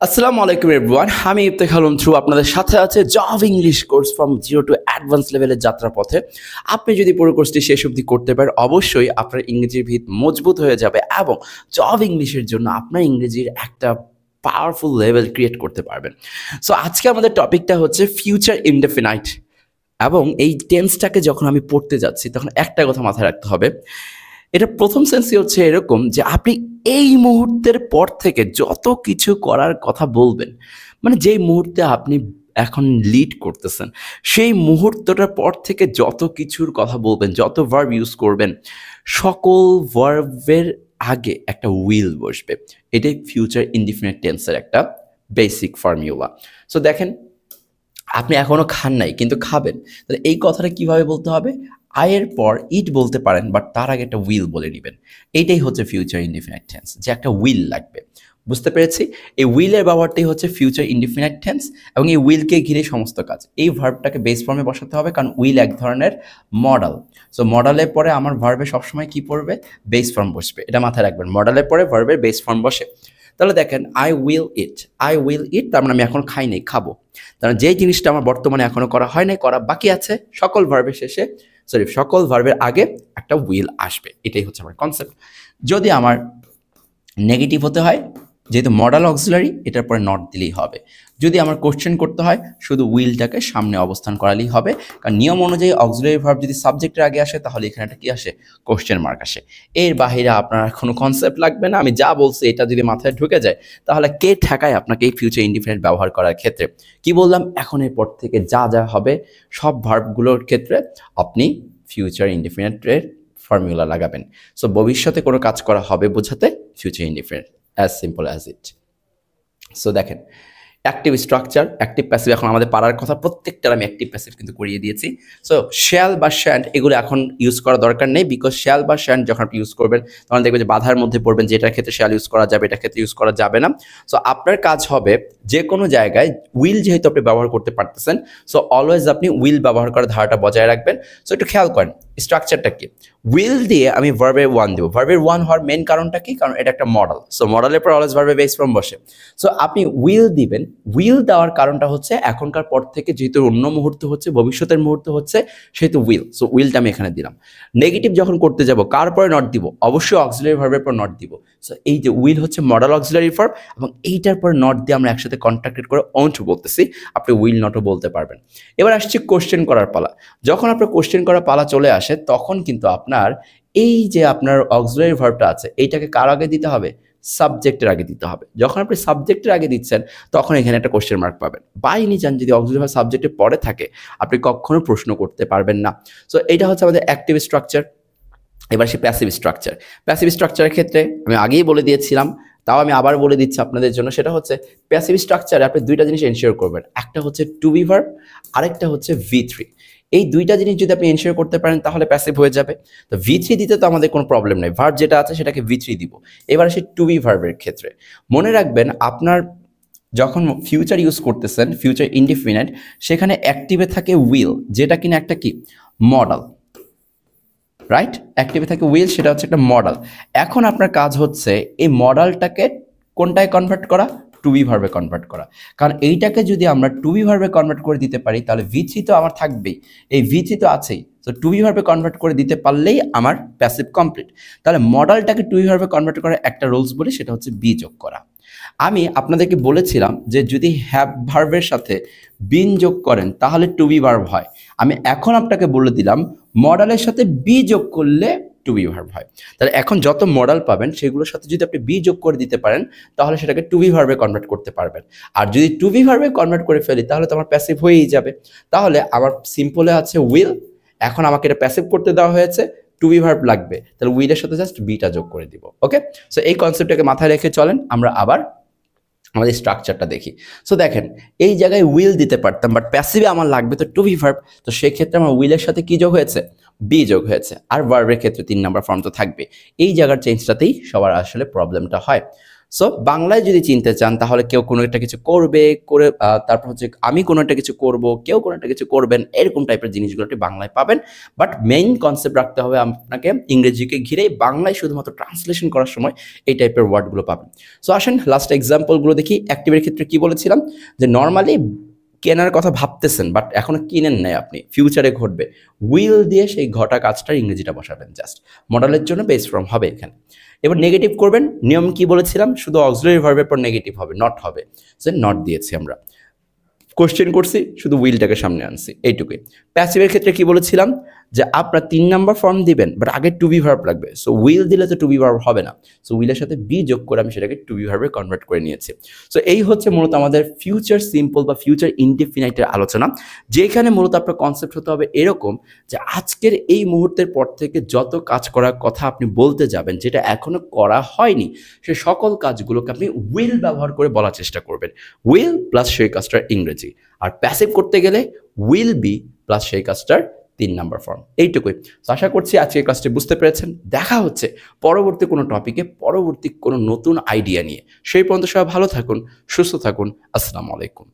আসসালামু আলাইকুম এভরিওয়ান, আমি ইফতেখার আলম থ্রু আপনাদের সাথে আছে job English course from zero to advance লেভেলের যাত্রা পথে। আপনি যদি পুরো কোর্সটি শেষ অবধি করতে পারেন, অবশ্যই আপনার ইংরেজির ভিত মজবুত হয়ে যাবে এবং জব ইংলিশের জন্য আপনার ইংরেজির একটা পাওয়ারফুল লেভেল ক্রিয়েট করতে পারবেন। সো আজকে আমাদের টপিকটা হচ্ছে ফিউচার ইনডেফিনাইট, এবং এই টেন্সটাকে যখন আমি পড়তে যাচ্ছি তখন একটা কথা মাথায় রাখতে হবে। এটা প্রথম সেন্সই হচ্ছে এরকম যে আপনি এই মুহূর্তের পর থেকে যত কিছু করার কথা বলবেন, মানে যেই মুহূর্তে আপনি এখন লিড করতেছেন সেই মুহূর্তটার পর থেকে যত কিছুর কথা বলবেন, যত ভার্ব ইউজ করবেন, সকল ভার্বের আগে একটা উইল বসবে। এটাই ফিউচার ইনডিফিনিট টেন্সের একটা বেসিক ফর্মুলা। সো দেখেন, আপনি এখনো খান নাই কিন্তু খাবেন, তাহলে এই কথাটা কিভাবে বলতে হবে? আয়ের পর ইট বলতে পারেন, বাট তার আগে একটা উইল বলে নেবেন। এইটাই হচ্ছে ফিউচার ইনডিফিনাইট টেন্স, যে একটা উইল লাগবে। বুঝতে পেরেছি? এই উইলের ব্যবহারটাই হচ্ছে ফিউচার ইনডিফিনাইট টেন্স, এবং এই উইলকে ঘিরে সমস্ত কাজ। এই ভার্বটাকে বেস ফর্মে বসাতে হবে, কারণ উইল এক ধরনের মডেল। সো মডেলের পরে আমার ভার্বে সবসময় কি পড়বে? বেস ফর্ম বসবে। এটা মাথায় রাখবেন, মডেলের পরে ভার্বের বেস ফর্ম বসে। তাহলে দেখেন, আই উইল ইট, তার মানে আমি এখন খাই নাই, খাবো। কারণ যেই জিনিসটা আমার বর্তমানে এখনো করা হয় নাই, করা বাকি আছে, সকল ভার্বের শেষে, সকল ভার্বের আগে একটা উইল আসবে। এটাই হচ্ছে আমার কনসেপ্ট। যদি আমার নেগেটিভ হতে হয়, যেহেতু মডাল অক্সিলারি, এটার পরে নট দিলেই হবে। যদি আমার কোশ্চেন করতে হয়, শুধু উইলটাকে সামনে অবস্থান করালেই হবে, কারণ নিয়ম অনুযায়ী অক্সিলারি ভার্ব যদি সাবজেক্টের আগে আসে তাহলে এখানে একটা কি আসে? কোশ্চেন মার্ক আসে। এর বাহিরে আপনার কোনো কনসেপ্ট লাগবে না। আমি যা বলছি এটা যদি মাথায় ঢুকে যায়, তাহলে কে ঠেকায় আপনাকে এই ফিউচার ইনডিফিনিট ব্যবহার করার ক্ষেত্রে? কি বললাম? এখন এরপর থেকে যা যা হবে সব ভার্বগুলোর ক্ষেত্রে আপনি ফিউচার ইনডিফিনিটের ফর্মুলা লাগাবেন। সো ভবিষ্যতে কোনো কাজ করা হবে বোঝাতে future indefinite, as simple as it. So দেখেন, অ্যাক্টিভ স্ট্রাকচার, অ্যাক্টিভ প্যাসিভ, এখন আমাদের পারার কথা প্রত্যেকটার আমি অ্যাক্টিভ প্যাসিভ কিন্তু করিয়ে দিয়েছি। সো শ্যাল বা শ্যান্ট এগুলো এখন ইউজ করা দরকার নেই, বিকজ শ্যাল বা শ্যান্ট যখন আপনি ইউজ করবেন তখন দেখবেন যে বাধার মধ্যে পড়বেন, যে এটার ক্ষেত্রে শ্যাল ইউজ করা যাবে, এটার ক্ষেত্রে ইউজ করা যাবে না। সো আপনার কাজ হবে যে কোনো জায়গায় উইল যেহেতু আপনি ব্যবহার করতে পারতেছেন, সো অলওয়েজ আপনি উইল ব্যবহার করার ধারাটা বজায় রাখবেন। সো একটু খেয়াল করেন স্ট্রাকচারটা কি। উইল দিয়ে আমি ভার্বের ওয়ান দেবো। ভার্বের ওয়ান হওয়ার মেন কারণটা কি? কারণ এটা একটা মডেল। সো মডেলের পর অলওয়েজ ভার্বের বেস ফর্ম বসে। সো আপনি উইল দিবেন। উইল দেওয়ার কারণটা হচ্ছে এখনকার পর থেকে যেহেতু অন্য মুহূর্ত হচ্ছে, ভবিষ্যতের মুহূর্ত হচ্ছে, সেহেতু উইল। সো উইলটা আমি এখানে দিলাম। নেগেটিভ যখন করতে যাব, কার পরে নট দিব? অবশ্যই অক্সিলারি ভার্বের পর নট দিব। সো এই যে উইল হচ্ছে মডেল অক্সিলারি ভার্ব, এবং এইটার পর নট দিয়ে আমরা একসাথে কন্ট্রাক্টেড করে অন্ট বলতেছি। আপনি উইল নটও বলতে পারবেন। এবার আসছে কোশ্চেন করার পালা। যখন আপনার কোশ্চেন করার পালা চলে আসে, তখন কিন্তু আপনার এই যে আপনার অক্সিলারি ভার্বটা আছে, এইটাকে কার আগে দিতে হবে? সাবজেক্টের আগে দিতে হবে। যখন আপনি সাবজেক্টের আগে দিচ্ছেন, তখন এখানে একটা কোশ্চেন মার্ক পাবেন। বাই এনি চান্স যদি অক্সিলারি ভার্ব সাবজেক্টের পরে থাকে, আপনি কখনো প্রশ্ন করতে পারবেন না। সো এটা হচ্ছে আমাদের অ্যাক্টিভ স্ট্রাকচার। এবার সে প্যাসিভ স্ট্রাকচার। প্যাসিভ স্ট্রাকচারের ক্ষেত্রে আমি আগেই বলে দিয়েছিলাম, তাও আমি আবার বলে দিচ্ছি আপনাদের জন্য। সেটা হচ্ছে প্যাসিভ স্ট্রাকচারে আপনি দুইটা জিনিস এনশিওর করবেন। একটা হচ্ছে টু বি ভার্ব, আরেকটা হচ্ছে V3। এই দুইটা জিনিস যদি আপনি এনশিওর করতে পারেন তাহলে প্যাসিভ হয়ে যাবে। তো V3 দিতে তো আমাদের কোনো প্রবলেম নেই, ভার্ব যেটা আছে সেটাকে V3 দিব। এবার আসে টু বি ভার্বের ক্ষেত্রে। মনে রাখবেন, আপনার যখন ফিউচার ইউজ করতেছেন, ফিউচার ইনডিফিনিট, সেখানে অ্যাক্টিভে থাকে উইল, যেটা কিনা একটা কি? মডেল। রাইট? অ্যাক্টিভে থাকে উইল, সেটা হচ্ছে একটা মডেল। এখন আপনার কাজ হচ্ছে এই মডেলটাকে কোনটায় কনভার্ট করা? টু বি ভার্বে কনভার্ট করা। কারণ এইটাকে যদি আমরা টু বি ভার্বে কনভার্ট করে দিতে পারি, তাহলে V3 তো আমার থাকবেই, এই V3 তো আছেই। তো টু বি ভার্বে কনভার্ট করে দিতে পারলেই আমার প্যাসিভ কমপ্লিট। তাহলে মডেলটাকে টু বি ভার্বে কনভার্ট করার একটা রুলস বলি, সেটা হচ্ছে বি যোগ করা। আমি আপনাদেরকে বলেছিলাম যে যদি হ্যাভ ভার্বের সাথে বিন যোগ করেন তাহলে টু বি ভার্ব হয়। আমি এখন আপনাকে বলে দিলাম মডেলের সাথে বি যোগ করলে টু বি ভার্ব হয়। তাহলে এখন যত মডেল পাবেন সেগুলোর সাথে যদি আপনি বি যোগ করে দিতে পারেন, তাহলে সেটাকে টু বি ভার্বে কনভার্ট করতে পারবেন। আর যদি টু বি ভার্বে কনভার্ট করে ফেলি, তাহলে তো আমার প্যাসিভ হয়েই যাবে। তাহলে আমার সিম্পলে আছে উইল, এখন আমাকে এটা প্যাসিভ করতে দেওয়া হয়েছে, টু বি ভার্ব লাগবে, তাহলে উইলের সাথে জাস্ট বিটা যোগ করে দিব। ওকে? সো এই কনসেপ্টটাকে মাথায় রেখে চলেন, আমরা আবার আমাদের স্ট্রাকচারটা দেখি। সো দেখেন, এই জায়গায় উইল দিতে পারতাম, বাট প্যাসিভে আমার লাগবে তো টু বি ভার্ব। তো সেক্ষেত্রে আমার উইলের সাথে কি যোগ হয়েছে? বি যোগ হয়েছে। আর ভার্বের ক্ষেত্রে 3 নাম্বার ফর্ম তো থাকবে। এই জায়গার চেঞ্জটাতেই সবার আসলে প্রবলেমটা হয়। সো বাংলায় যদি চিনতে চান তাহলে কেউ কোনো একটা কিছু করবে, তারপর হচ্ছে আমি কোনো একটা কিছু করব, কেউ কোনো একটা কিছু করবেন, এরকম টাইপের জিনিসগুলো আপনি বাংলায় পাবেন। বাট মেইন কনসেপ্ট রাখতে হবে আপনাকে ইংরেজিকে ঘিরেই, বাংলায় শুধুমাত্র ট্রান্সলেশন করার সময় এই টাইপের ওয়ার্ডগুলো পাবেন। সো আসেন লাস্ট এক্সাম্পলগুলো দেখি। অ্যাক্টিভের ক্ষেত্রে কি বলেছিলাম, যে নর্মালি কেনার কথা ভাবতেছেন বাট এখনো কিনেন নাই, আপনি ফিউচারে ঘটবে, উইল দিয়ে সেই ঘটা কাজটার ইংরেজিটা বসাবেন। জাস্ট মডেলের জন্য বেস ফর্ম হবে এখানে। এবার নেগেটিভ করবেন, নিয়ম কি বলেছিলাম, শুধু অক্সিলারি ভার্বের পর নেগেটিভ হবে, নট হবে। সো নট দিয়েছি আমরা, কোশ্চেন করছি, শুধু উইলটাকে সামনে আনছি, এইটুকুই। প্যাসিভের ক্ষেত্রে কি বলেছিলাম, যে আপনার 3 নাম্বার ফর্ম দিবেন বাট আগে টু বি ভার্ব লাগবে। সো উইল দিলে তো টু বি ভার্ব হবে না, সো উইলের সাথে বি যোগ করে আমি সেটাকে টু বি ভার্বে কনভার্ট করে নিয়েছি। সো এই হচ্ছে মূলত আমাদের ফিউচার সিম্পল বা ফিউচার ইনডিফিনাইটের আলোচনা, যেখানে মূলত আপনার কনসেপ্ট হতে হবে এরকম, যে আজকের এই মুহূর্তের পর থেকে যত কাজ করার কথা আপনি বলতে যাবেন, যেটা এখনো করা হয়নি, সে সকল কাজগুলোকে আপনি উইল ব্যবহার করে বলার চেষ্টা করবেন। উইল প্লাস সেই কাজটার ইংরেজি। আর প্যাসিভ করতে গেলে উইল বি প্লাস সেই কাজটার 3 নাম্বার ফর্ম, এইটুকুই। তো আশা করছি আজকে এই ক্লাসটি বুঝতে পেরেছেন। দেখা হচ্ছে পরবর্তী কোনো টপিকে, পরবর্তী কোনো নতুন আইডিয়া নিয়ে। সেই পর্যন্ত সবাই ভালো থাকুন, সুস্থ থাকুন। আসসালামু আলাইকুম।